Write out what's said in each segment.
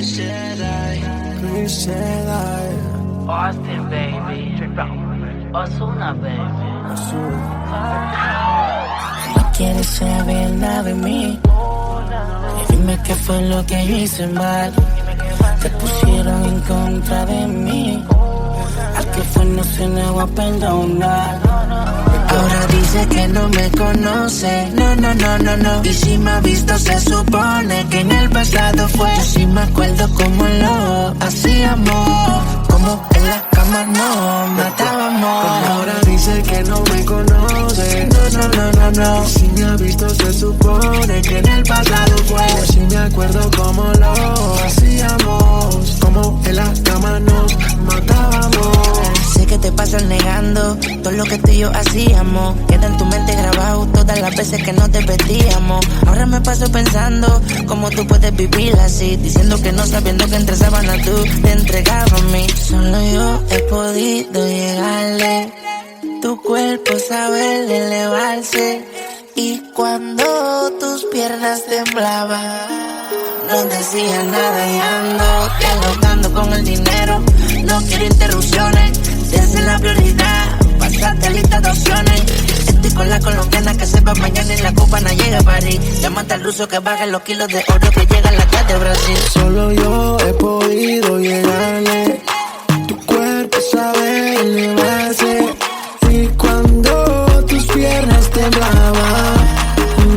Chris Jedi. Austin, baby. Ozuna, baby. No quieres saber nada de mí. Y dime qué fue lo que yo hice mal. Te pusieron en contra de mí. Al que fue no se negó a perdonar. Ahora dice que no me conoce. No. Y si me ha visto se supone que en el pasado fue. Yo sí me acuerdo como lo hacíamos. Como en la cama nos matábamos. Ahora dice que no me conoce. No. Y si me ha visto se supone que en el pasado fue. Yo sí me acuerdo como lo hacíamos. Como en la cama nos matábamos. Sé que te pasas negando todo lo que tú y yo hacíamos. Queda en tu mente grabado todas las veces que nos desvestíamos. Ahora me paso pensando cómo tú puedes vivir así, diciendo que no, sabiendo que entre sábanas tú te entregabas a mí. Solo yo he podido llegarle. Tu cuerpo sabe elevarse. Y cuando tus piernas temblaban, no decía nada y ando dialogando con el dinero. No quiero interrupciones, esa es la prioridad. Pasate lista de opciones. Estoy con la colombiana que sepa mañana y la cubana llega a París. Llámate al ruso que baje los kilos de oro que llega a la casa de Brasil. Solo yo he podido llegarle. Tu cuerpo sabe elevarse. Y cuando tus piernas temblaban,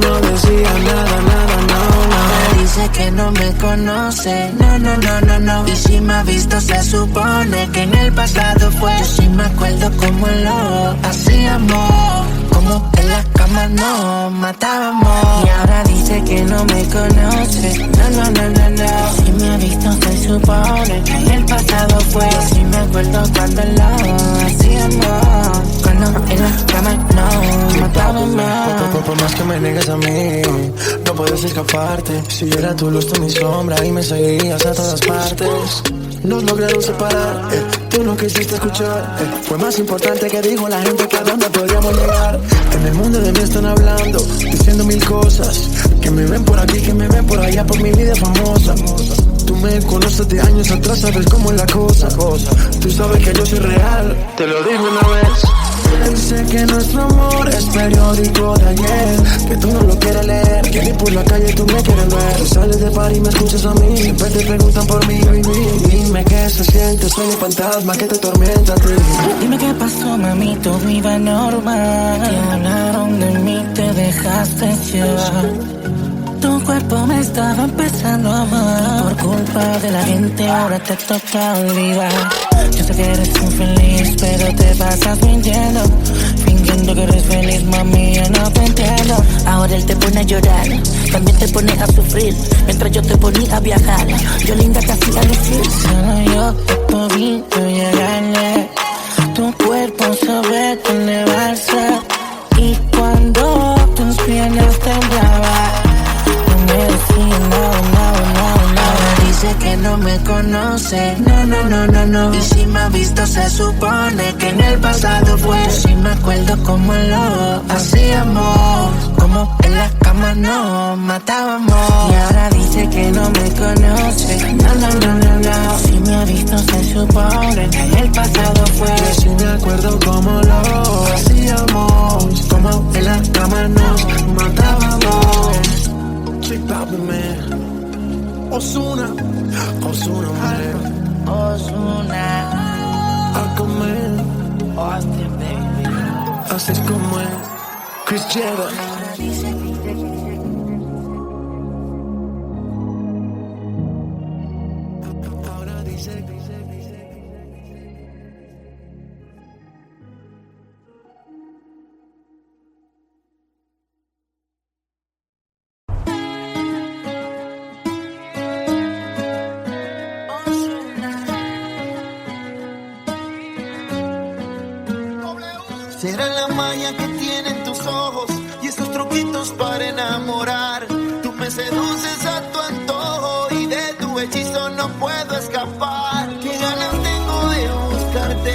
no decía nada, no. Dice que no me conoce. No. Y si me ha visto se supone que en el pasado fue. Yo sí me acuerdo como lo hacíamos. Como en la cama nos matábamos. Y ahora dice que no me conoce. No. Si me ha visto se supone que en el pasado fue. Yo sí me acuerdo cuando lo hacíamos. Cuando en la cama nos matábamos. Por más que me niegues a mí, no puedes escaparte. Si yo era tu luz, tú mi sombra y me seguías a todas partes. Nos lograron separar, tú no quisiste escuchar. Fue más importante que dijo la gente que a dónde podríamos llegar. En el mundo de mí están hablando, diciendo mil cosas. Que me ven por aquí, que me ven por allá, por mi vida famosa. Tú me conoces de años atrás, sabes cómo es la cosa. Tú sabes que yo soy real, te lo dije una vez. Sé que nuestro amor es periódico de ayer, que tú no lo quieres leer, que ni por la calle tú me quieres ver. Tú sales de par y me escuchas a mí, siempre te preguntan por mí, baby. Dime qué se siente, soy un fantasma que te tormenta a ti. Dime qué pasó, mami, todo iba normal. Te hablaron de mí, te dejaste llevar. Tu cuerpo me estaba empezando a amar. Por culpa de la gente ahora te toca olvidar. Yo sé que eres infeliz, pero te pasas mintiendo. Fingiendo que eres feliz, mami, yo no te entiendo. Ahora él te pone a llorar, también te pone a sufrir. Mientras yo te ponía a viajar, yo linda casi a lucir. Solo yo he podido llegarle. Tu cuerpo sabe elevarse. Y cuando tus piernas temblaban, dice que no me conoce. No. Y si me ha visto se supone que en el pasado fue. Yo sí me acuerdo como lo hacíamos. Como en la cama nos matábamos. Y ahora dice que no me conoce. No. Si me ha visto se supone que en el pasado fue. Yo sí me acuerdo como lo hacíamos. Como en la cama nos matábamos. Chick Papi, man. Ozuna, man. Ozuna. Aquaman. Austin, baby. Así es como es. Chris Jedi. Será la magia que tienen tus ojos y esos truquitos para enamorar. Tú me seduces a tu antojo y de tu hechizo no puedo escapar. Qué ganas tengo de buscarte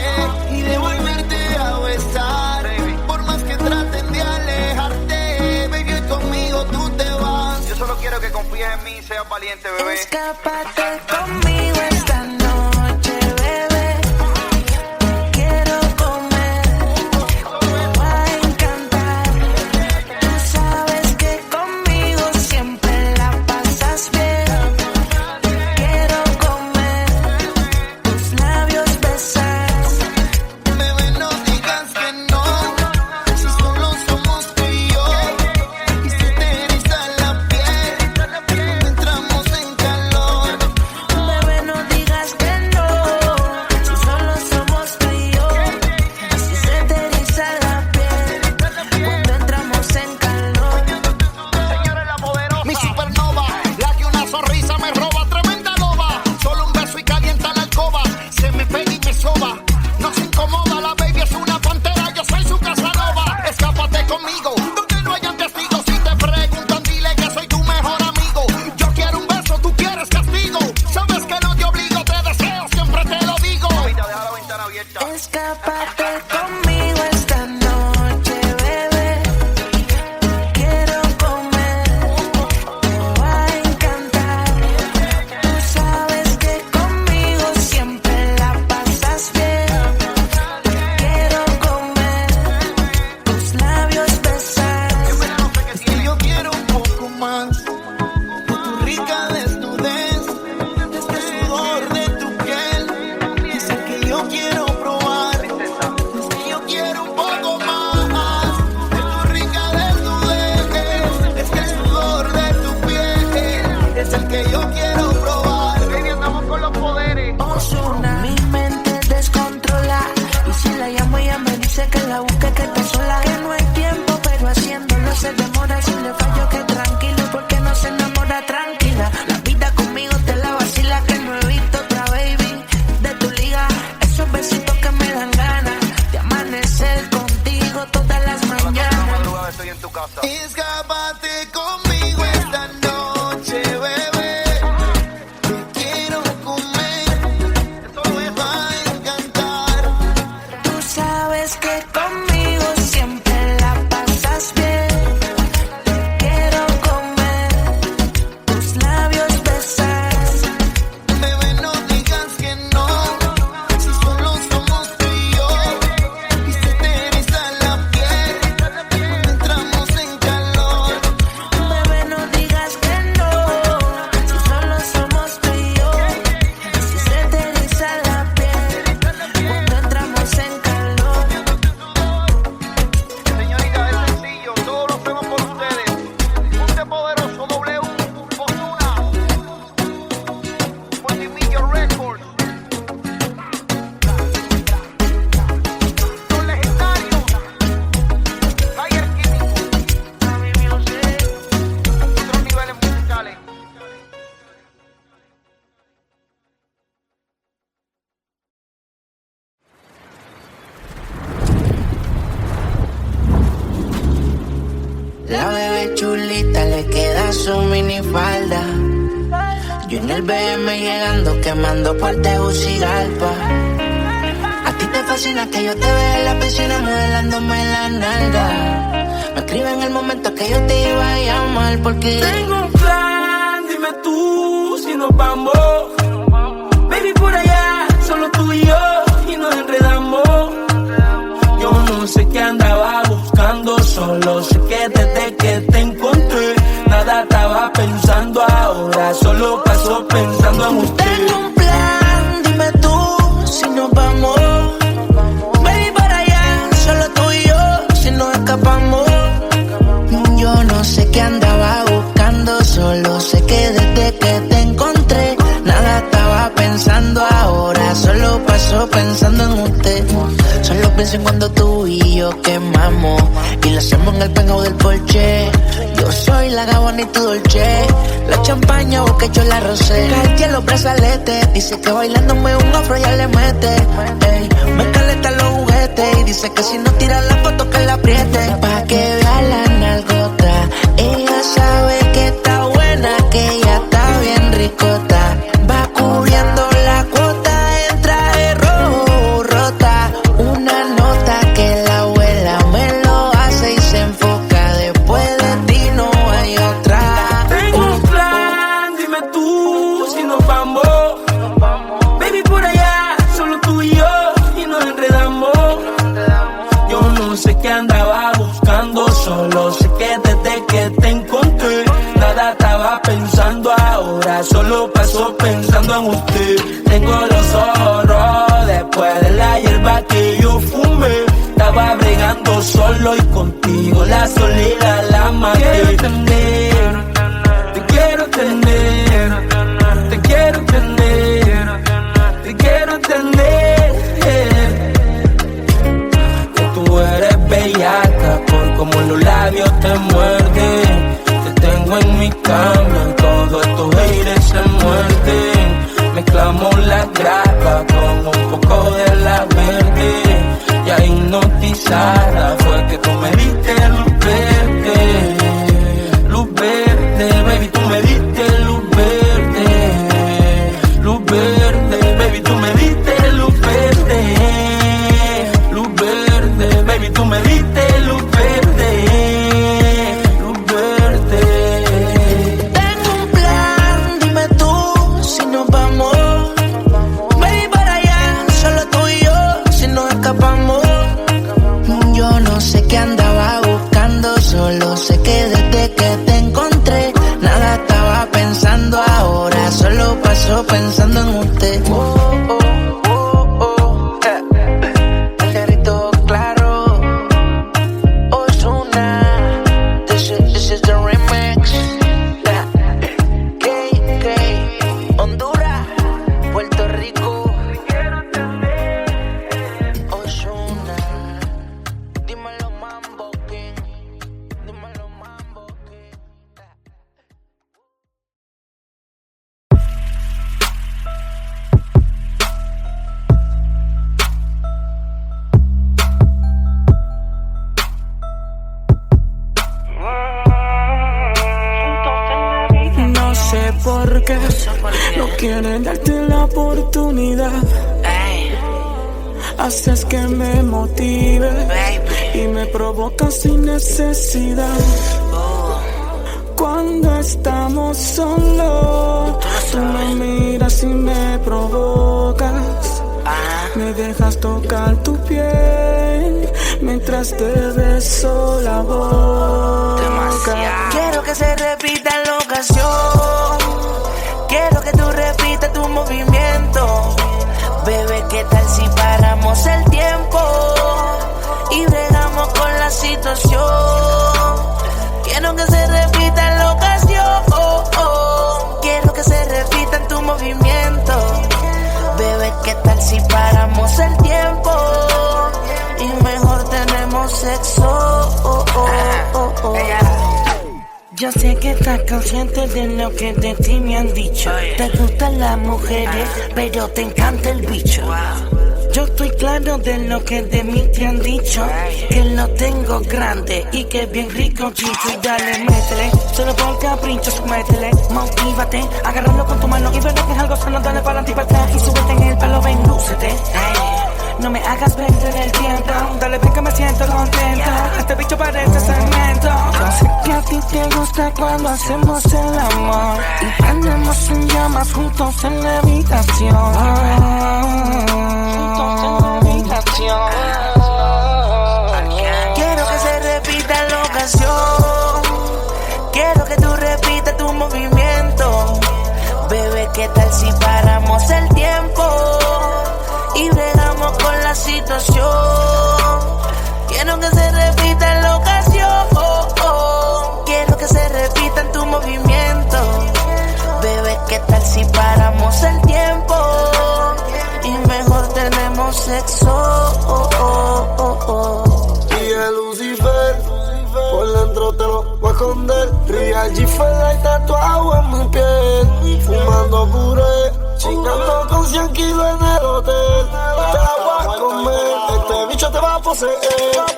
y de volverte a besar. Por más que traten de alejarte, baby, conmigo tú te vas. Yo solo quiero que confíes en mí y seas valiente, bebé. Escápate conmigo esta noche, bebé. Quiero comer, me va a encantar. Tú sabes que conmigo siempre la pasas bien. Quiero comer, tus labios besar. Bebé, no digas que no, si solo somos tú y yo. Y se te eriza la piel cuando entramos en calor. Bebé, no digas que no, si solo somos tú y yo. Si se te eriza la piel cuando entramos en calor. Señores, la poderosa. Mi supernova, la que una sonrisa me roba, tremenda loba. Solo un beso y calienta la alcoba. Se me pega y me soba. No se incomoda, la baby es una pantera, yo soy su Casanova. Escápate conmigo, donde no hayan testigos. Si te preguntan, dile que soy tu mejor amigo. Yo quiero un beso, tú quieres castigo. Sabes que no te obligo, te deseo, siempre te lo digo. Mamita, deja la ventana abierta. Escápate conmigo esta noche, bebé. Quiero comer, me va a encantar. Tú sabes que conmigo siempre la pasas bien. Quiero comer, tus labios besar. Es que yo quiero un poco más de tu rica desnudez, de este sudor de tu piel. Es el que yo quiero probar. Es que yo quiero un poco más de tu rica desnudez, es que el sudor de tu piel es el que yo quiero probar. Baby, andamos con los poderes. Ozuna. Mi mente descontrola. Y si la llamo, ella me dice que la busque, que está sola. Que no hay tiempo, pero haciéndolo se demora. Si le fallo, que tranquilo, porque no se enamora tranquila. La vida conmigo te la vacila, que no he visto otra baby de tu liga. Esos besitos que me dan ganas de amanecer contigo todas las La mañanas. madrugada estoy en tu casa. Escápate conmigo esta noche, bebé. Te quiero comer, me va a encantar. Tú sabes que conmigo siempre la pasas bien. Quiero comer, tus labios besar. Bebé, no digas que no, si solo somos tú y yo. Y se te eriza la piel cuando entramos en calor. Bebé, no digas que no, si solo somos tú y yo. Si se te eriza la piel cuando entramos en calor. Señorita, es sencillo, todos lo hacemos por ustedes. Ponte poderoso, W, Ozuna, Multimillion Records. Los legendarios, Tiger Químico, Mami Music, otros niveles musicales. La bebé chulita le queda su minifalda. Yo en el BM llegando, quemando por Tegucigalpa. A ti te fascina que yo te vea en la piscina modelándome la nalga. Me escribe en el momento que yo te iba a llamar porque Tengo un plan, dime tú si nos vamos. Baby, por allá, solo tú y yo, y nos enredamos. Yo no sé qué andaba buscando, solo sé que desde que te encontré, nada estaba pensando ahora, solo paso pensando en usted. tengo un plan, dime tú si nos vamos. Baby, para allá, solo tú y yo, si nos escapamos. Yo no sé qué andaba buscando, solo sé que desde que te encontré, nada estaba pensando ahora, solo paso pensando en usted. Solo pienso en cuando tú y yo quemamos y lo hacemos en el penthouse del Porsche. Yo soy la Gabbana y tu Dolce, la champaña porque yo la rosé. Cartier los brazaletes, dice que bailándome un afro ya le mete. Ey, me caleta los juguetes y dice que si no tira la foto que la apriete. Pa' que vea la nalgota, ella sabe que está buena, que ella está bien ricota. Va cubriendo la cuota en traje rojo rota. Una nota que la abuela me lo hace y se enfoca. Después de ti no hay otra. Tengo un pensando ahora, solo paso pensando en usted. Tengo los ojos rojos después de la hierba que yo fumé. Estaba bregando solo y contigo la soledad la maté. Te quiero tener, te quiero tener, te quiero tener. Que tú eres bellaca por como los labios te muerden. Te tengo en mi cama, todos estos haters se muerden. Mezclamos la grapa con un poco de la verde. Ya hipnotizada fue que tú me diste luz verde. Luz verde, baby, tú me diste luz verde. Luz verde, baby, tú me diste luz verde. Luz verde, baby, tú me diste luz verde. Luz verde. Tengo un plan, dime tú si nos vamos. Baby, para allá, solo tú y yo, si nos escapamos. Yo no sé qué andaba buscando, solo sé que desde que te encontré, nada estaba pensando ahora, solo paso pensando en usted. El grito claro, Ozuna, this is the remix. KK, Honduras, Puerto Rico. Ozuna, dímelo Mambo King, dímelo Mambo King. No sé por qué no quieren darte la oportunidad. Haces que me motive y me provocas sin necesidad. Cuando estamos solos, tú me miras y me provocas. Me dejas tocar tu piel mientras te beso la boca. Quiero que se repita la ocasión. Quiero que tú repitas tu movimiento. Bebé, ¿qué tal si paramos el tiempo y bregamos con la situación? Quiero que se repita la ocasión. Quiero que se repita en tu movimiento. Bebé, ¿qué tal si paramos el tiempo y mejor tenemos sexo? Yo sé que estás consciente de lo que de ti me han dicho. Te gustan las mujeres, pero te encanta el bicho. Yo estoy claro de lo que de mí te han dicho, que lo tengo grande y que es bien rico, chicho. Y dale, métele, solo por capricho, métele. Motívate, agárralo con tu mano y verás que es algo sano. Dale para adelante y para atrás y súbete en el palo, ven, lúcete. No me hagas perder el tiempo, dale ven que me siento contento. Este bicho parece cemento. Yo sé que a ti te gusta cuando hacemos el amor y prendemos en llamas juntos en la habitación. Quiero que se repita la ocasión. Quiero que tú repitas tu movimiento. Bebé, ¿qué tal si paramos el tiempo y bregamos con la situación? Quiero que se repita la ocasión. Quiero que se repita en tu movimiento. Bebé, ¿qué tal si paramos el tiempo y mejor tenemos sexo? Y el Lucifer, por dentro te lo voy a esconder. Real G-Fella y tatuado en mi piel. Fumando puré, chingando con 100 kilos en el hotel. Te la voy a comer, este bicho te va a poseer.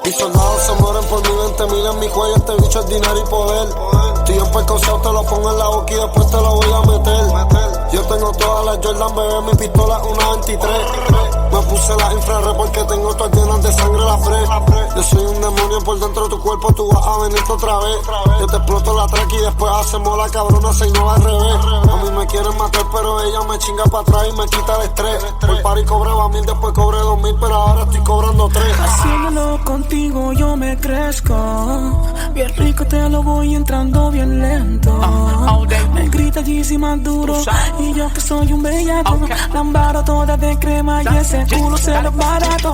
Mis soldados se mueren por mi 20 mil en mi cuello. Este bicho es dinero y poder. Estoy en percoceo, te lo pongo en la boca y después te lo voy a meter. Yo tengo todas las Jordan, bebé, mi pistola una 23. Me puse la infrarred porque tengo todas llenas de sangre la fre. Yo soy un demonio por dentro de tu cuerpo, tú vas a venirte otra vez. Yo te exploto la track y después hacemos la cabrona, se no al revés. A mí me quieren matar, pero ella me chinga para atrás y me quita el estrés. Por party cobraba 1000, después cobré 2000, pero ahora estoy cobrando 3. Haciéndolo contigo yo me crezco. Bien rico te lo voy entrando bien lento. Me Yeezy más duro. Y yo que soy un bellaco, lambaro toda de crema y ese culo se lo barato.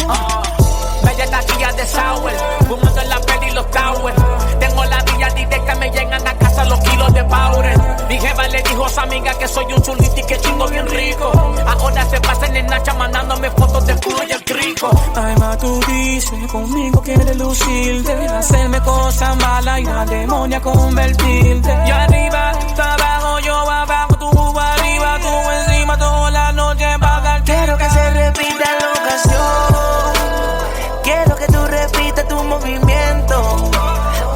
Bella taquilla de sour, fumando en la peli y los towers. Tengo la villa directa, me llegan a casa los kilos de powder. Mi jefa le dijo a su amiga que soy un chulito y que chingo bien rico. Ahora se pasan en Nacha mandándome fotos de culo y el crico. Ay, ma, tú dices, conmigo quieres lucirte, hacerme cosas malas y la demonia convertirte. Yo arriba, tú abajo, yo abajo, tú arriba, tú encima, toda la noche pa' darte. Quiero que se repita la ocasión. Quiero que tú repitas tu movimiento.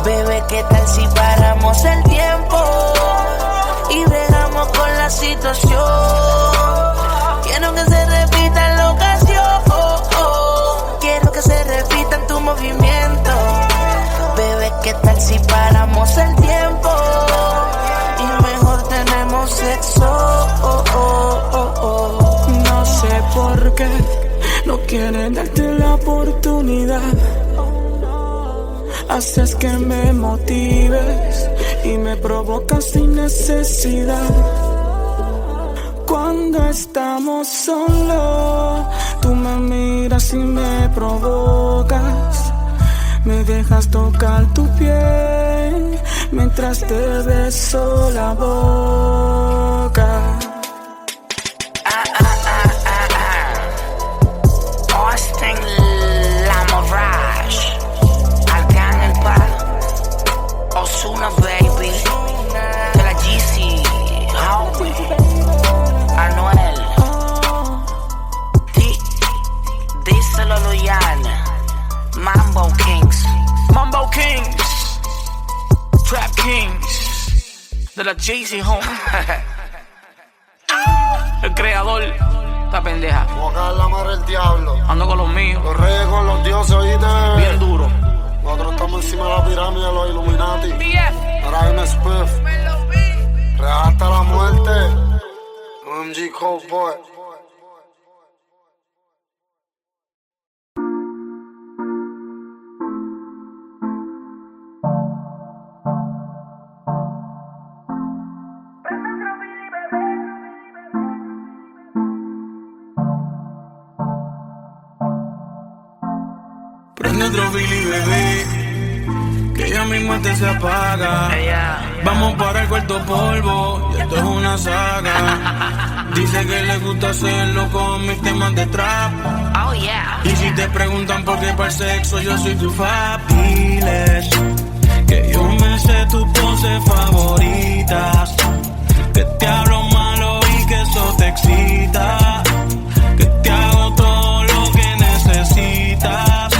Bebé, ¿qué tal si paramos el tiempo y bregamos con la situación? Quiero que se repita la ocasión. Quiero que se repita tu movimiento. Bebé, ¿qué tal si paramos el tiempo y mejor tenemos sexo? No sé por qué no quieren darte la oportunidad. Haces que me motives y me provocas sin necesidad. Cuando estamos solos, tú me miras y me provocas. Me dejas tocar tu piel mientras te beso la boca. Austin Lamourage, Arcángel Pa, Ozuna Baby, de la GC, Anuel, díselo Luyana, Mambo Kings, Trap Kings, de la Jay-Z home. El creador, esta pendeja. Voy a caer la madre del diablo. Ando con los míos, Los reyes con los dioses, oíste. bien duro. Nosotros estamos encima de la pirámide de los Illuminati. BF. Ahora dime Spiff. Real hasta la muerte. OMG Cowboy. Prende otro Billy, bebé, que ya mi muerte se apaga. Vamos para el cuarto polvo, y esto es una saga. Dice que le gusta hacerlo con mis temas de trap. oh yeah. Y si te preguntan por qué para el sexo yo soy tu fab, diles que yo me sé tus poses favoritas, que te hablo malo y que eso te excita, que te hago todo lo que necesitas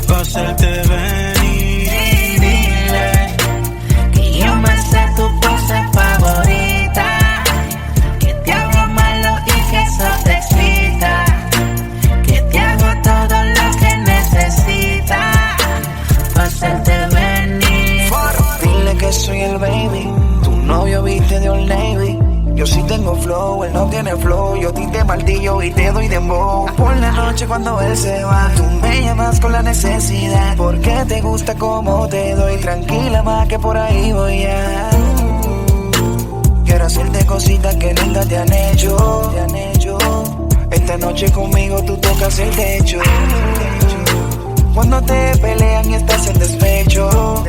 para hacerte venir. Y dile Que yo me sé tu pose favorita, que te hago malo y que eso te excita, que te hago todo lo que necesitas para hacerte venir. Dile que soy el baby, tu novio viste de Old Navy. Yo sí tengo flow, él no tiene flow. Yo te martillo y te doy dembow. Por la noche cuando él se va, tú me llamas con la necesidad, porque te gusta como te doy. Tranquila más que por ahí voy ya. Quiero hacerte cositas que nunca te han hecho. Esta noche conmigo tú tocas el techo. Cuando te pelean y estás en despecho,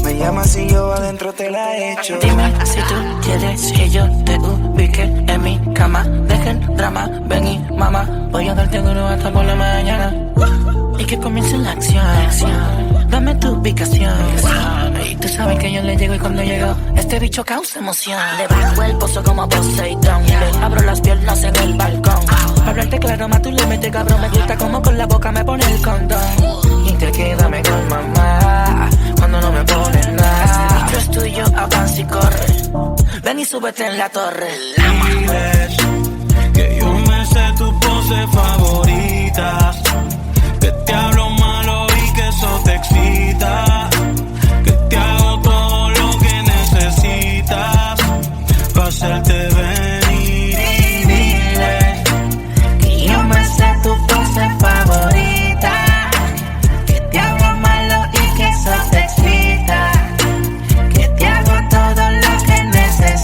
me llamas y yo adentro te la echo. Dime si tú quieres que yo te ubique en mi cama. Dejen drama, ven y mamá, voy a darte duro hasta por la mañana. Y que comience la acción. Dame tu ubicación. Y tú sabes que yo le llego y cuando llego, este bicho causa emoción. Le bajo el pozo como Poseidón, le abro las piernas en el balcón. Para hablarte claro, más tú le metes cabrón. Me gusta como con la boca me pone el condón. Y te quédame con mamá cuando no me pones nada. Ese bicho es tuyo, avanza y corre. Ven y súbete en la torre. diles que yo me sé tus poses favoritas, que te hablo malo y que eso te excita, que te hago todo lo que necesitas para hacerte venir. Y dile que yo me sé tu pose favorita, que te hago malo y que eso te excita, que te hago todo lo que necesitas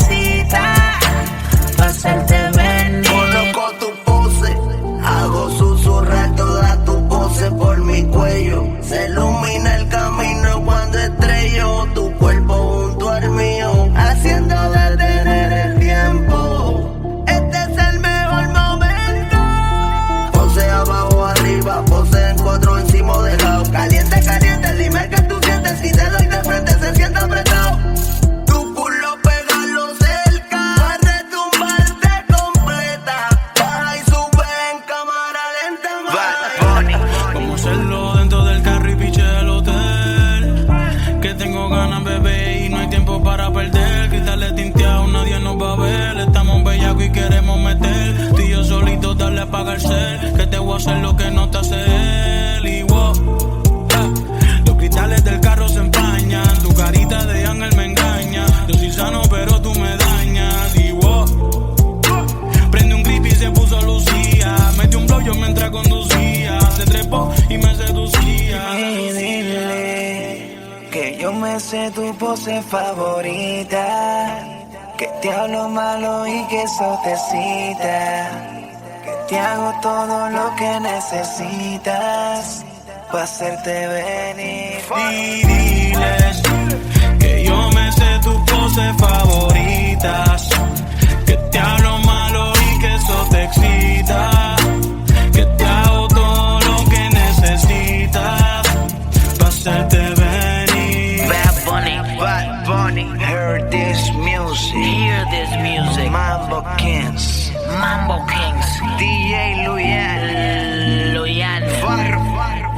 pose favorita. Que te hablo malo y que eso te excita. Que te hago todo lo que necesitas pa' hacerte venir. Y diles que yo me sé tus poses favoritas. Que te hablo malo y que eso te excita. Que te hago todo lo que necesitas pa' hacerte venir. Bad Bunny, hear this music. Hear this music. Mambo Kings, DJ Loyal,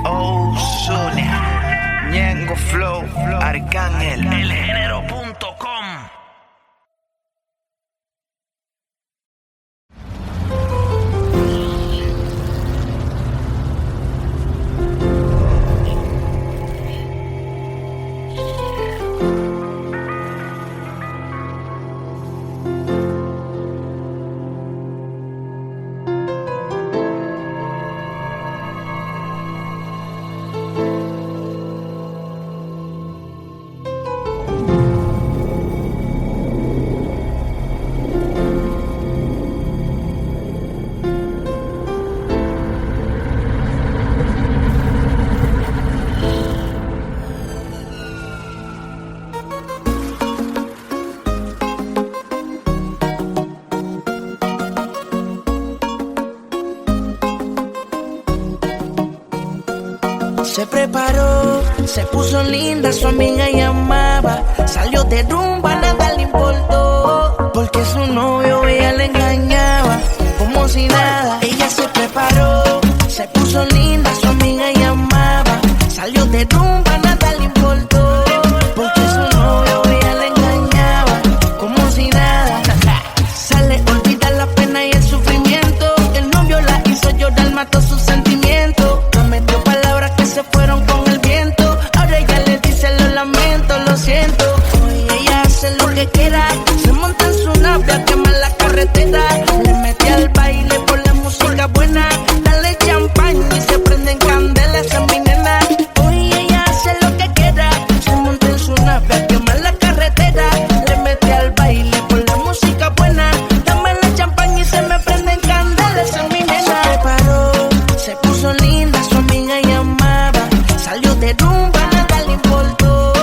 Ozuna, Ñengo Flow, Arcángel, elgénero.com. Se preparó, se puso linda, su amiga llamaba. Salió de rumba, nada le importó. Porque su novio ella le engañaba, como si nada. Ella se preparó, se puso linda, su amiga llamaba. Salió de rumba, nada le importó. Porque su novio ella le engañaba, como si nada. Sale, olvida la pena y el sufrimiento. El novio la hizo llorar, mató sus sentimientos. Prometió palabras que se fueron con el viento. Ahora ella le dice lo lamento, lo siento. Hoy ella hace lo que quiera. Se monta en su nave a quemar la carretera. Le mete al baile por la música buena. Dale champán y se prenden candelas a mi nena. Hoy ella hace lo que quiera. Se monta en su nave a quemar la carretera. Le mete al baile por la música buena. Dame la champán y se me prenden candelas a mi nena. Se preparó, se puso linda, su amiga llamaba. Salió de rumba, nada le importó.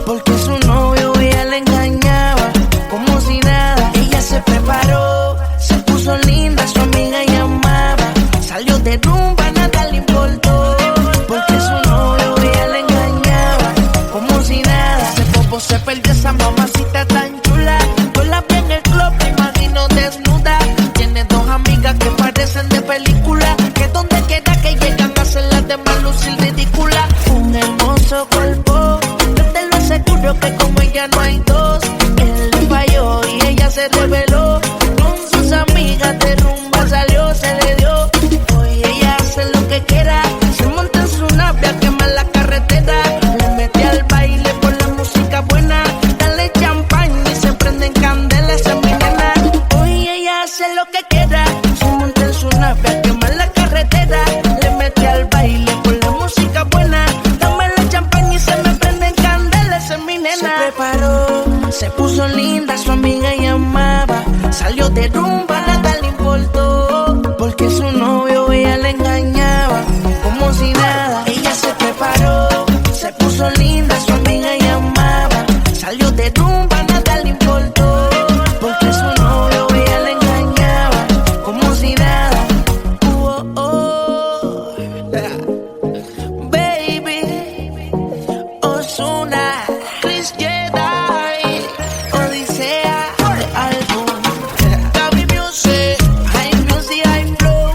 Porque su novio ella le engañaba, como si nada. Ella se preparó, se puso linda, su amiga llamaba. Salió de rumba, nada le importó. Porque su novio ella le engañaba, como si nada. Ese popo se perdió, esa mamacita tan chula. Yo la vi en el club, me imagino desnuda. Tiene dos amigas que parecen de película. Que donde quiera que llegan a hacer las demás lucir ridícula. Un hermoso cuerpo, yo te lo aseguro que como ella no hay dos. Él le falló y ella se reveló. Con sus amigas de rumba salió, se le dio. Hoy ella hace lo que quiera. Se monta en su nave a quemar la carretera. Le mete al baile por la música buena. Dale champán y se prenden candelas a mi nena. Hoy ella hace lo que quiera. Se monta en su nave a quemar la carretera. Le mete al baile por la música buena. Dame la champán y se me prenden candelas a mi nena. Se preparó, se puso linda, su amiga llamaba. Salió de rumba, nada le importó. Porque su novio ella le engañaba, como si nada. Ella se preparó, se puso linda, su amiga llamaba. Salió de rumba, nada le importó. Porque su novio ella le engañaba, como si nada. Baby, Ozuna, Chris Jedi, Odisea, álbum, Gaby Music, High Music, High Flow,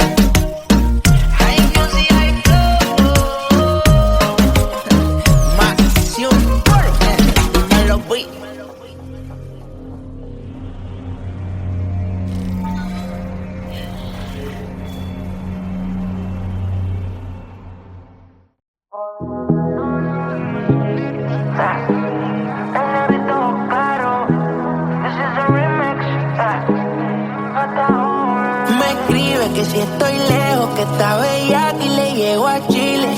High Music, High Flow, Maxión, me lo voy. Me escribe que si estoy lejos, que está bella y le llego a Chile.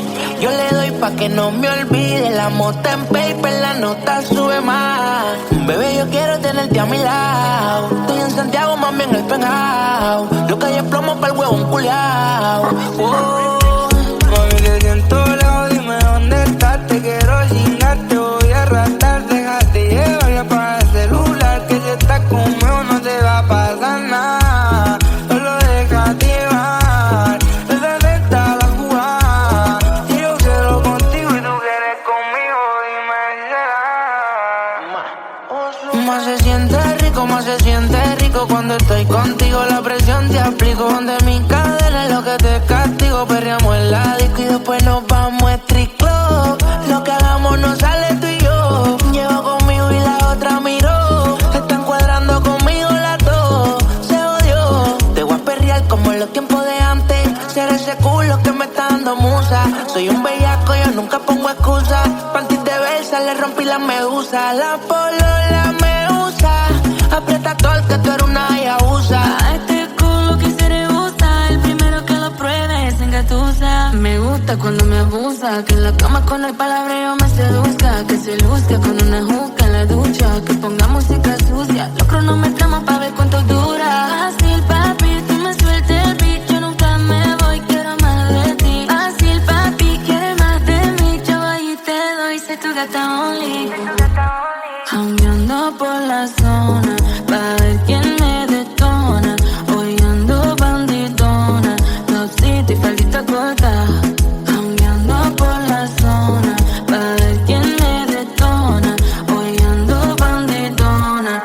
Yo le doy pa' que no me olvide. La mota en paper, la nota sube más. Bebé, yo quiero tenerte a mi lado. Estoy en Santiago, mami, en el penthouse. Lo que hay es plomo pa'l huevón culiao. Mami, te siento lejos, dime dónde estás. Te quiero chingar, te voy a arrastrar. Déjate llevar ya para el celular. Que si estás conmigo no te va a pasar nada. Solo déjate llevar. Desde esta la jugada. Y yo quiero contigo y tú quieres conmigo. Dime si será. Más se siente rico cuando estoy contigo. La presión te aplico. De mi cadena es lo que te castigo. Perreamos en la disco y después nos vamos a street club. Lo que hagamos no sale tú y yo. Llevo conmigo y la otra miró. Están cuadrando conmigo las dos. Se odió. Te voy a perrear como en los tiempos de antes. Ser ese culo que me está dando musa. Soy un bellaco, yo nunca pongo excusa. Panty de versa, le rompí la medusa. La polola me usa. Aprieta todo el que tú eres una yabusa. Este culo que se le gusta. El primero que lo pruebe se engatusa. Me gusta cuando me abusa. Que en la cama con el palabreo me seduzca. Que se luzca con una juca en la ducha. Que ponga música sucia. Lo cronometramos pa' ver cuánto dura. Así el papi, tú me sueltes el beat. Yo nunca me voy, quiero más de ti. Así el papi quiere más de mí. Yo voy y te doy, sé tu gata only. Jangueando por la zona, pa' ver quién me detona. Hoy ando bandidona, topsito y faldita corta. Jangueando por la zona, pa' ver quién me detona. Hoy ando bandidona.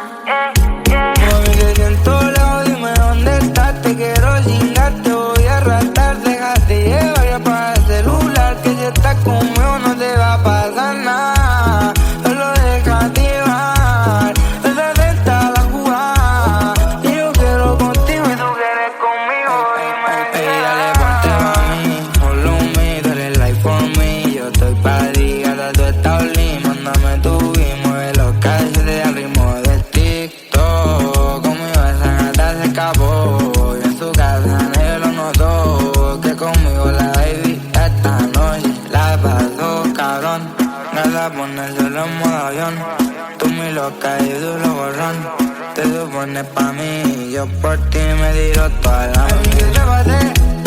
Mami, te siento lejos, dime dónde estás. Te quiero chingar, te voy a arrastrar. Déjate llevar ya para el celular. Que si estás conmigo no te va a pasar nada. Solo déjate llevar. Desde esta la jugada. Y yo quiero contigo y tú quieres conmigo. Dime. Ey, dale, ponte mami. Follow me, dale like for me. Yo estoy pa' ti, gata, tú estás only. Mándame tu y mueve los calzones al ritmo del TikTok. Conmigo esa gata se escapó. Y en su casa nadie lo notó. Que conmigo la baby esta noche la pasó cabrón. Nada pone solo en modo avión. Tú mi loca y duro borrón. Te supones pa' mí, yo por ti me tiro toda la noche. Trépate,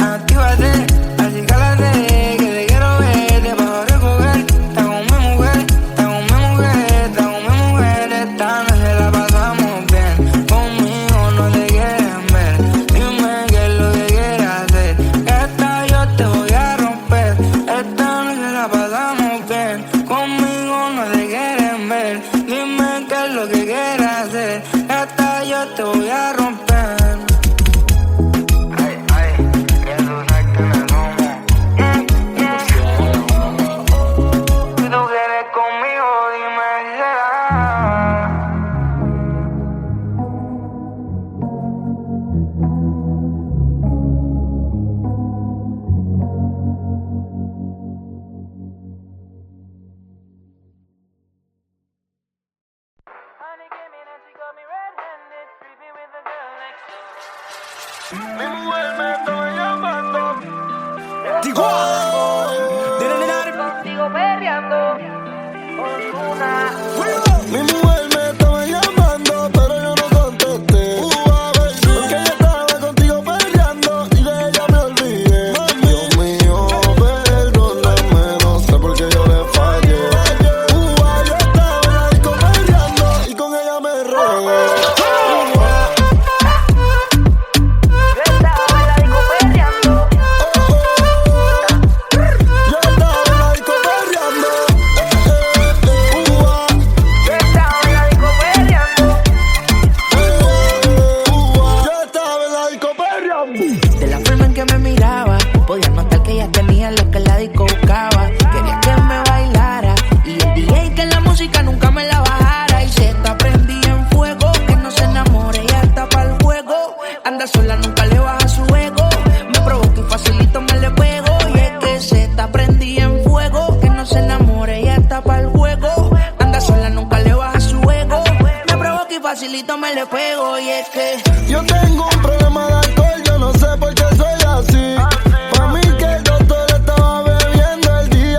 actívate, así cálate. Que te quiero ver, te paso a recoger. Está con mi mujer, está con mi mujer, está con mi mujer. Esta noche la pasamos bien. Conmigo no te quieren ver. Dime qué es lo que quieres hacer. Esta yo te voy a romper. Esta noche la pasamos bien. Conmigo no te quieren ver. Dime qué es lo que quieres hacer. Esta yo te voy a romper. Ay, ay, que tú sabes que me como. Si tú quieres conmigo, dime si será. Mi mujer me estaba llamando. Digo, Contigo perreando. Mi mujer me estaba llamando, pero yo no contesté. Porque ella estaba contigo peleando y de ella me olvidé. Dios mío, perdóname, no sé por qué yo le fallé. Yo estaba en la disco peleando y con ella me regué. De la forma en que me miraba, podía notar que ella tenía lo que la disco buscaba. Quería que me bailara y el DJ que la música nunca me la bajara. Y se está prendida en fuego, que no se enamore, ella está pa'l juego. Anda sola, nunca le baja su ego. Me provoca y facilito me le pego. Y es que se está prendida en fuego, que no se enamore, ella está pa'l juego. Anda sola, nunca le baja su ego. Me provoca y facilito me le pego. Y es que yo tengo un problema de alcohol, yo no sé por qué soy así. Pa' mí que el doctor estaba bebiendo el día.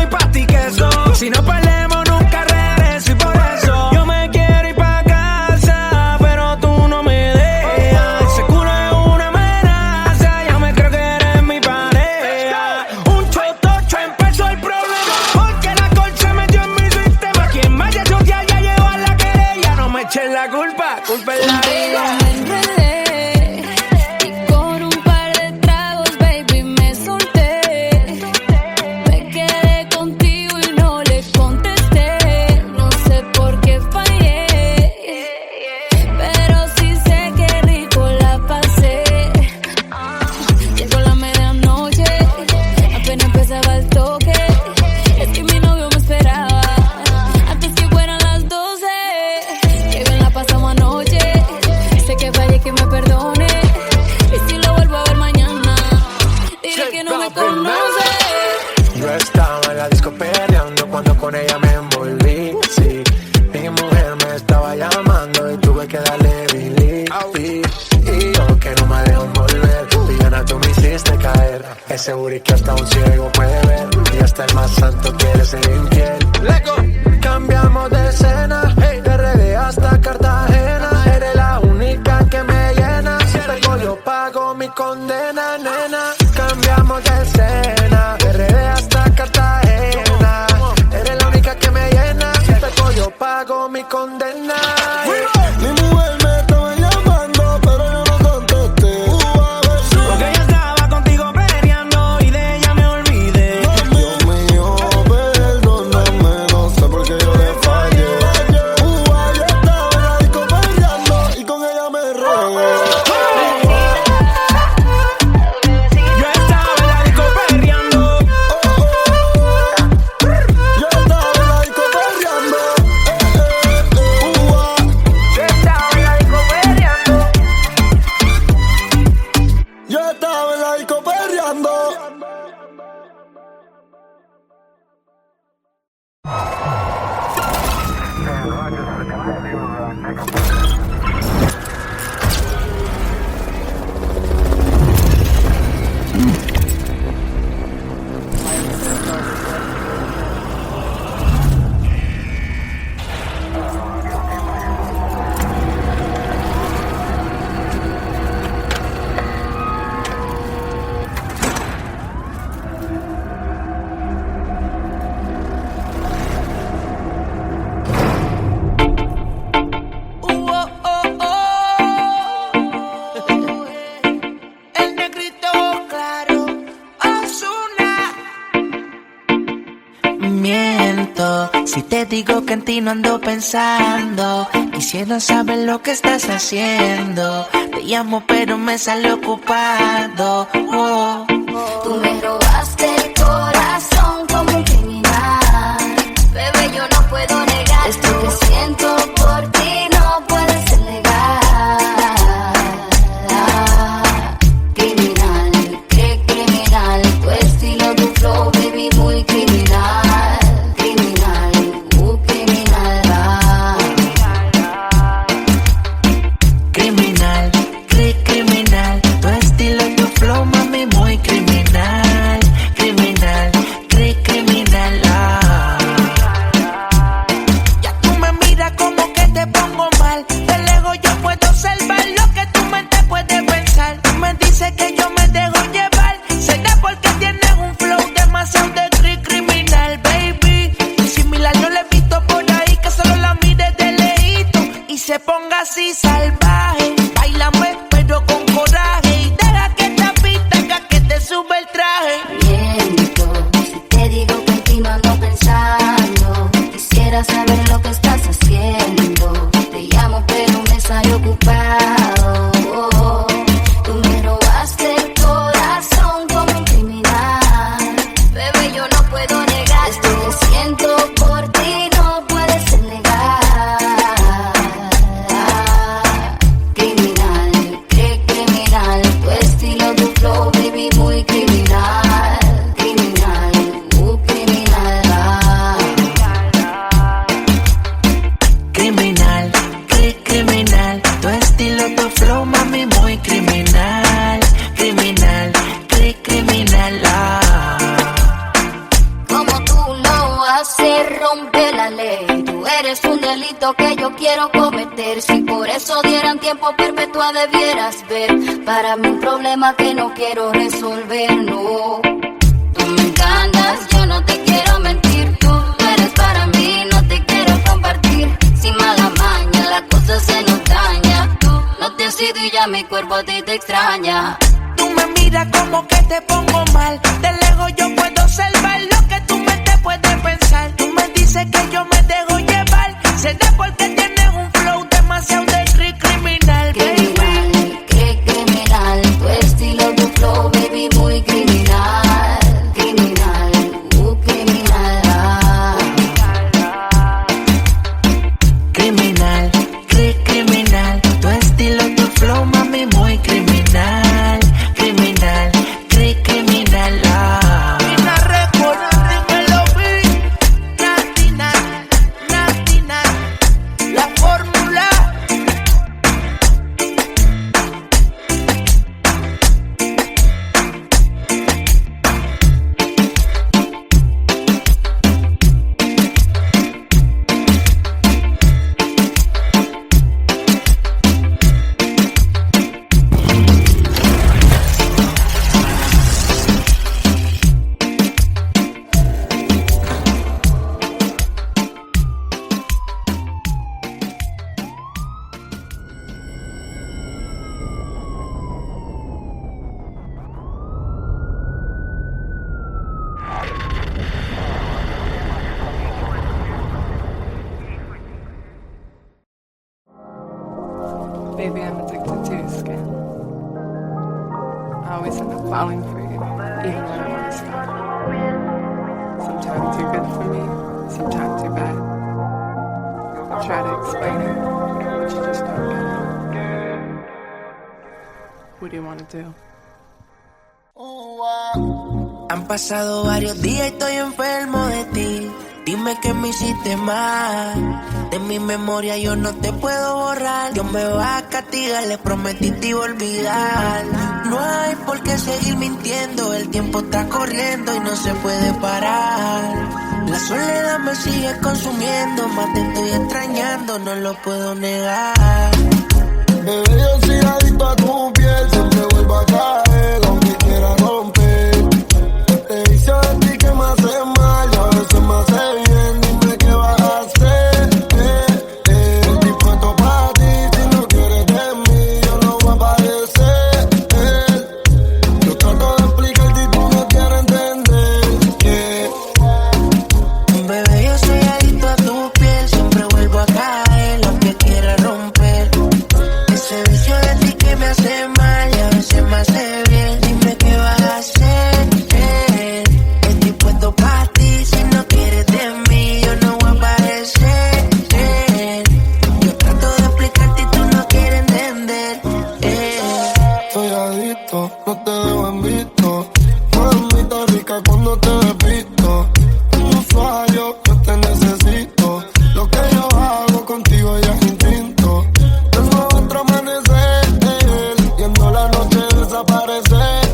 y pa' ti queso. Si no perdemos nunca regreso y por eso yo me quiero ir pa' casa, pero tú no me dejas. Ese culo es una amenaza, ya me creo que eres mi pareja. Un chotocho empezó el problema, porque la alcohol se metió en mi sistema. Quien vaya a chotear ya lleva la querella. No me eches la culpa, culpa es la vida. Yo estaba en la disco peleando cuando con ella me envolví. Sí, mi mujer me estaba llamando y tuve que darle delete. Y yo que no me dejo envolver, Diana, tú me hiciste caer. Ese booty que hasta un ciego puede ver, y hasta el más santo quiere ser infiel. Cambiamos de escena, hey, de RD hasta Cartagena. Eres la única que me llena, si pego yo pago mi condena, nena. Cambiamos de escena, de RD hasta Cartagena. Eres la única que me llena, si pego yo pago mi condena. Mi mujer me estaba llamando, pero yo no contesté. Porque ella estaba contigo peleando y de ella me olvidé. Dios mío, perdóname, no sé por qué yo le fallé. Yo estaba en la disco peleando y con ella me regué. Yo estaba en la disco perreando. Yo estaba en la disco peleando. Yo estaba en la disco perreando. El negrito claro, Ozuna. Miento si te digo que en ti no ando pensando. Quisiera saber lo que estás haciendo. Te llamo pero me sale ocupado. Tú me robaste el corazón como un criminal. Bebé, yo no puedo negar esto que siento por ti, no puede ser legal. Criminal, qué criminal. Tu estilo, tu flow, baby, muy criminal. Criminal, criminal. Criminal, criminal. Tu estilo, tu flow, mami, muy criminal. Criminal, criminal. Ya tú me miras como que te pongo mal. De lejos yo puedo observar lo que tu mente puede pensar. Tú me dices que yo me dejo llevar. Será porque tienes un flow demasiado de criminal, baby. Y similar no le he visto por ahí, que solo la mire de lejito y se ponga así salvaje. Báilame pero con coraje y deja que esta pista haga que te sube el traje. Miento si te digo que en ti no ando pensando. Quisiera saber lo que estás haciendo. Te llamo pero me sale ocupado. Tú me robaste el corazón como un criminal. Bebé, yo no puedo negar esto que siento por ti, no puede ser legal. hacer romper la ley. Tú eres un delito que yo quiero cometer. Si por eso dieran tiempo perpetua debieras ver. Para mí un problema que no quiero resolver, no. Tú me encantas, yo no te quiero mentir. Tú eres para mí, no te quiero compartir. Sin mala maña, la cosa se nos daña. Tú no te has ido y ya mi cuerpo a ti te extraña. Tú me miras como que te pongo mal. De lejos yo puedo observar lo que tu mente puede pensar. Tú me dices que yo me dejo llevar. Será porque tienes un flow demasiado de criminal, baby. Criminal, qué criminal. Tu estilo, tu flow, baby, muy criminal. Criminal, criminal. Criminal, criminal. Tu estilo, tu flow, mami, muy criminal. Criminal, criminal. Una record, me lo vi. Natina, la fórmula. Baby, I'm addicted to your skin. I always end up falling for you, even when I want to stop. Sometimes you're good for me, sometimes you're bad. I try to explain it, but you just don't get it. What do you want to do? Han pasado varios días y estoy enfermo de ti. Dime que me hiciste mal. De mi memoria yo no te puedo borrar. Dios me va a castigar, le prometí te iba a olvidar. No hay por qué seguir mintiendo. El tiempo está corriendo y no se puede parar. La soledad me sigue consumiendo. Más te estoy extrañando, no lo puedo negar. Bebé, yo soy adicto a tu piel. Siempre vuelvo a caer, aunque quiera romper. Este vicio de ti que me hace mal y a veces me hace bien. Dime qué vas a hacer. Estoy puesto para ti. Si no quieres de mí, yo no voy a aparecer. Yo trato de explicarte y tú no quieres entender. Bebé, yo soy adicto a tu piel. Siempre vuelvo a caer, aunque quiera romper. Ese vicio de ti que me hace mal y a veces me hace bien. Dime qué vas a hacer. Estoy puesto para ti. Si no quieres de mí, yo no voy a aparecer. Yo trato de explicarte y tú no quieres entender. Soy adicto, no te dejo en visto. Mamita rica cuando te despisto. Un usuario, yo te necesito. Lo que yo hago contigo ya es instinto. Tengo otro amanecer, viendo la noche desaparecer.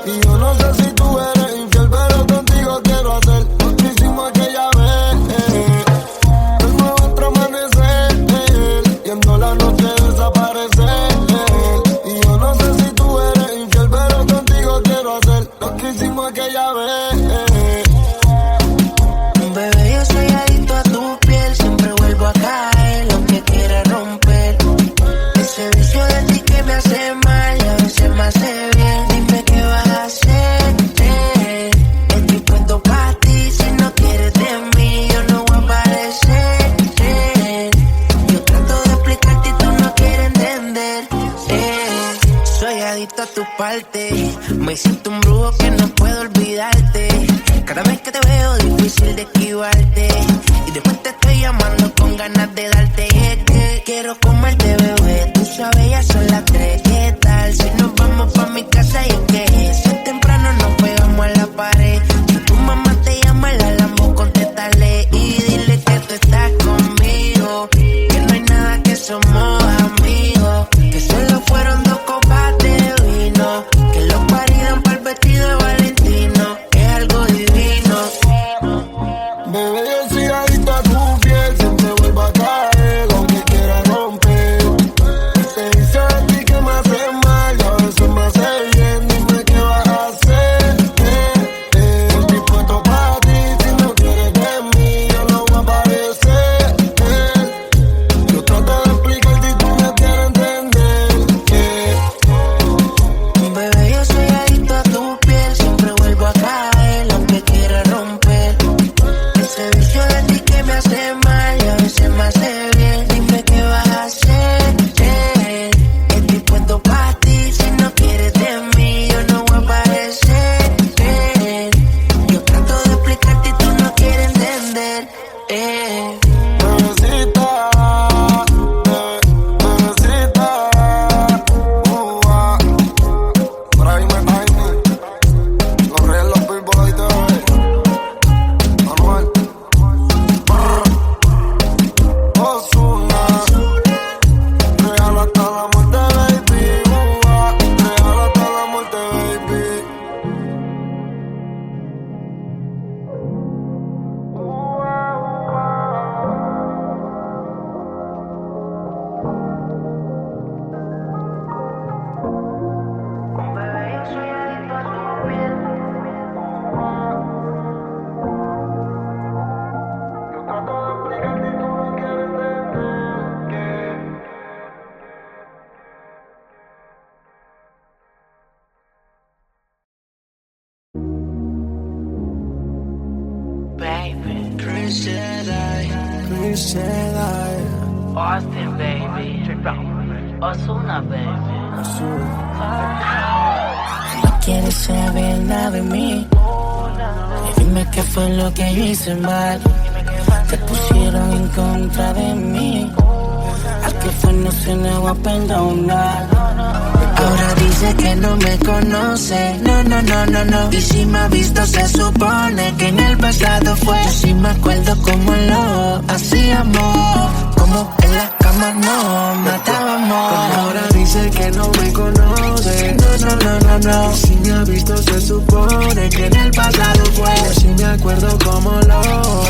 Y yo no sé si tú eres infiel, pero contigo quiero hacer lo que hicimos aquella vez. Tengo otro amanecer, viendo la noche desaparecer. Y yo no sé si tú eres infiel, pero contigo quiero hacer lo que hicimos aquella vez. Bebé, yo soy adicto a tu piel. Siempre vuelvo a caer, aunque quiera romper. Ese vicio de ti que me hace mal y a veces me hace bien. Dime qué vas a hacer. Estoy puesto para ti. Si no quieres de mí, yo no voy a aparecer. Yo trato de explicarte y tú no quieres entender. Soy adicto a tu parte. Me siento un brujo que no puedo olvidarte. Cada vez que te veo difícil de esquivarte. Y después te estoy llamando con ganas de darte. Y es que quiero comerte, bebé. Tú sabes, ya son las 3. ¿Qué tal si nos vamos pa' mi casa? Y es que si es temprano nos pegamos a la pared. Si tu mamá te llama, la Lambo, contéstale. Y dile que tú estás conmigo. Que no hay nada, que somos amigos. Que solo fueron 2 copas de vino. Que los paridan pa'l vestido de Valentino. Es algo divino. baby. Chris Jedi. Austin, baby. Ozuna, baby. No quieres saber nada de mí. Y dime qué fue lo que yo hice mal. Te pusieron en contra de mí. Al que fue no se negó a perdonar. Ahora dice que no me conoce. No. Y si me ha visto se supone que en el pasado fue. Yo sí me acuerdo cómo lo hacíamos. Como en la cama nos matábamos. Ahora dice que no me conoce. No. Y si me ha visto se supone que en el pasado fue. Yo sí me acuerdo cómo lo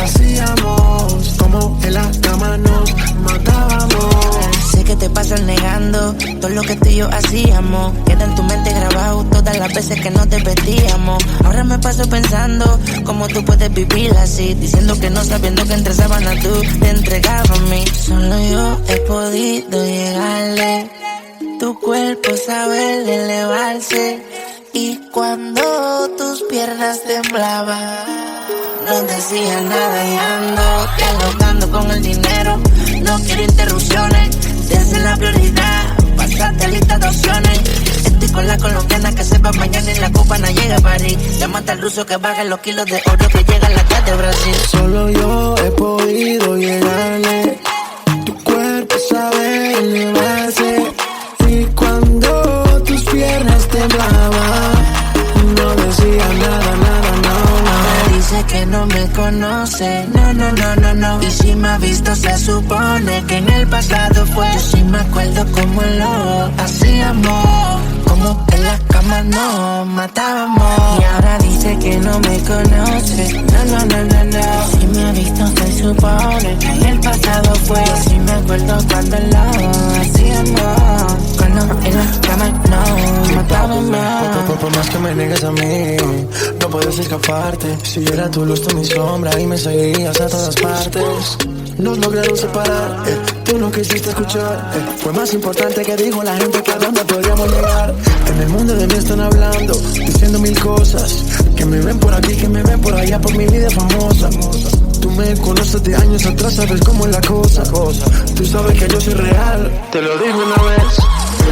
hacíamos. Como en la cama nos matábamos. Sé que te pasas negando todo lo que tú y yo hacíamos. Queda en tu mente grabado todas las veces que nos desvestíamos. Ahora me paso pensando cómo tú puedes vivir así, diciendo que no, sabiendo que entre sábanas tú te entregabas a mí. Solo yo he podido llegarle. Tu cuerpo sabe elevarse. Y cuando tus piernas temblaban, no decía nada y ando dialogando con el dinero. No quiero interrupciones, esa es la prioridad. Pasate lista de opciones. Estoy con la colombiana que sepa mañana en la copa no llega a París. Llámate al ruso que baje los kilos de oro que llega a la casa de Brasil. Solo yo he podido llegarle. Tu cuerpo sabe elevarse. Y cuando tus piernas temblaban, no decía nada, no. Dice que no me conoce. No. Y si me ha visto se supone que en el pasado fue. Yo sí me acuerdo cómo lo hacíamos. Como en la cama nos matábamos. Y ahora dice que no me conoce. No. Si me ha visto se supone que en el pasado fue. Yo sí me acuerdo cuando lo hacíamos. Cuando en la cama nos matábamos. Por más que me niegues a mí, no puedes escaparte. Si yo era tu luz, tú mi sombra y me seguías a todas partes. Nos lograron separar, tú no quisiste escuchar. Fue más importante que dijo la gente que a dónde podríamos llegar. En el mundo de mí están hablando, diciendo mil cosas. Que me ven por aquí, que me ven por allá, por mi vida famosa. Tú me conoces de años atrás, sabes cómo es la cosa. Tú sabes que yo soy real, te lo digo una vez.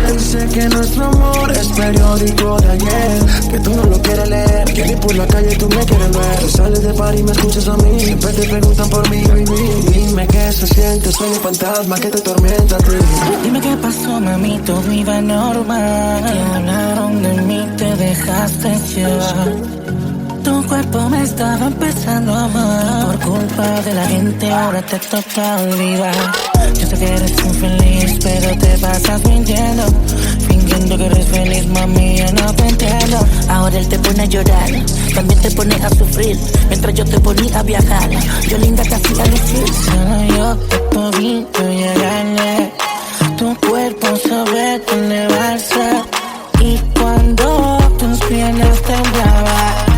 Pensé que nuestro amor es periódico de ayer, que tú no lo quieres leer, que ni por la calle tú me quieres ver. Tú sales de par y me escuchas a mí, siempre te preguntan por mí, baby. Dime qué se siente, soy un fantasma que te atormenta a ti. Dime qué pasó, mami, todo iba normal. Te hablaron de mí, te dejaste llevar. Tu cuerpo me estaba empezando a amar. Por culpa de la gente ahora te toca olvidar. Yo sé que eres infeliz, pero te pasas mintiendo. Fingiendo que eres feliz, mami, yo no te entiendo. Ahora él te pone a llorar, también te pone a sufrir. Mientras yo te ponía a viajar, yo linda te hacía lucir. Solo yo he podido llegarle. Tu cuerpo sabe elevarse. Y cuando tus piernas temblaban,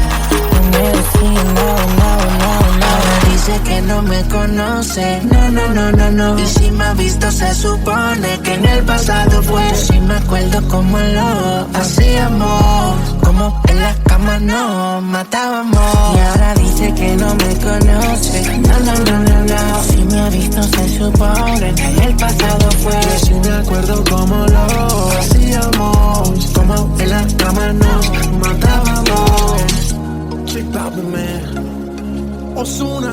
ahora dice que no me conoce. No. Y si me ha visto se supone que en el pasado fue. Yo sí me acuerdo cómo lo hacíamos. Como en la cama nos matábamos. Y ahora dice que no me conoce. No. Si me ha visto se supone que en el pasado fue. Yo sí me acuerdo cómo lo hacíamos. Como en la cama nos matábamos. Chick Papi, man. Ozuna,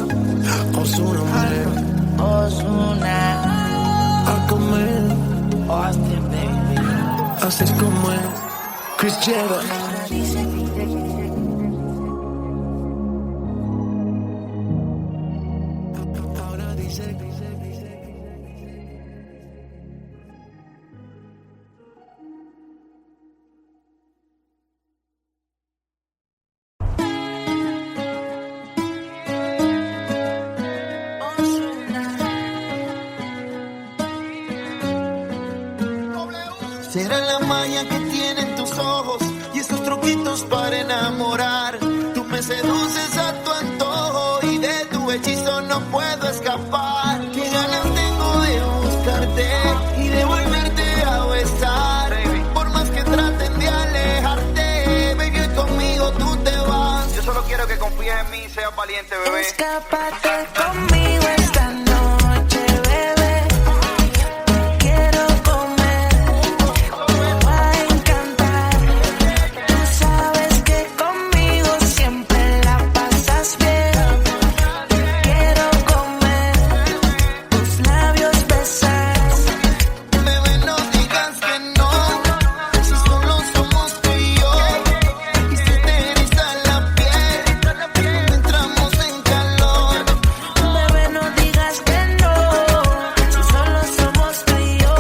man. Aquaman. Austin, baby. Así es como es. Chris Jedi. Será la magia que tienen tus ojos y esos truquitos para enamorar. Tú me seduces a tu antojo y de tu hechizo no puedo escapar. Qué ganas tengo de buscarte y de volverte a besar. Por más que traten de alejarte, baby, conmigo tú te vas. Yo solo quiero que confíes en mí y seas valiente. caliente, bebé. Escápate conmigo esta noche, bebé. Quiero comer, me va a encantar. Tú sabes que conmigo siempre la pasas bien. Quiero comer, tus labios besar. Bebé, no digas que no, si solo somos tú y yo. Y se te eriza la piel cuando entramos en calor. Bebé, no digas que no, si solo somos tú y yo.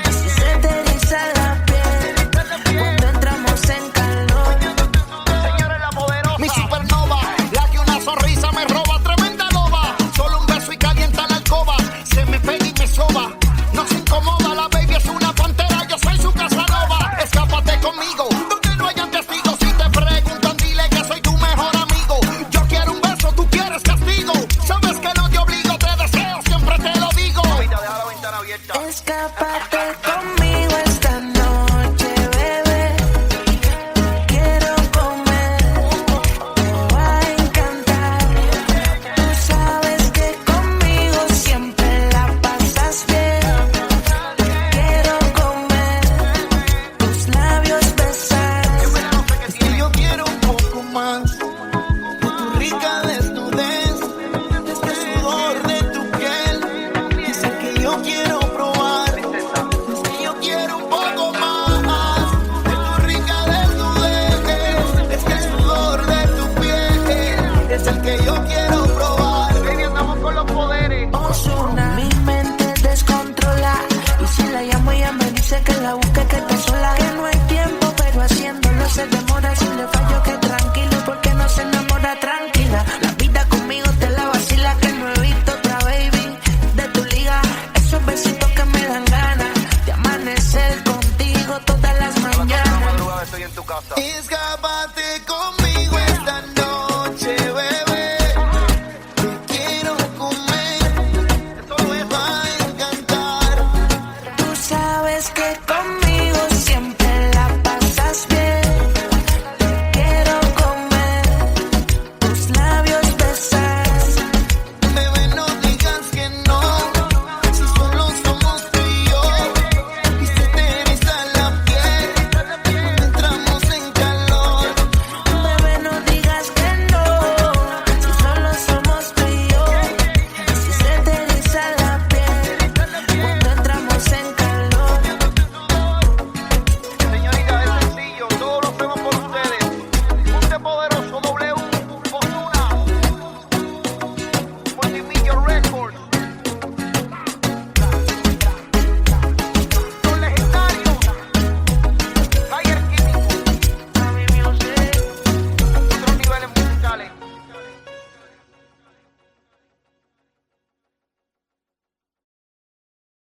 Y si se te eriza la piel cuando entramos en calor. Señores, la poderosa. Mi supernova, la que una sonrisa me roba, tremenda loba. Solo un beso y calienta la alcoba, se me pega y me soba. No se incomoda, la baby es una pantera, yo soy su Casanova. Escápate conmigo, donde no hayan testigos. Si te preguntan, dile que soy tu mejor amigo. Yo quiero un beso, tú quieres castigo. Sabes que no te obligo, te deseo, siempre te lo digo. Mamita, deja la ventana abierta. Escápate conmigo esta noche, bebé. Quiero comer, me va a encantar. Tú sabes que conmigo siempre la pasas bien. Quiero comer, tus labios besar. Es que yo quiero un poco más de tu rica desnudez, de este sudor de tu piel. Es el que yo quiero probar. Es que yo quiero un poco más de tu rica desnudez, es que el sudor de tu piel es el que yo quiero probar.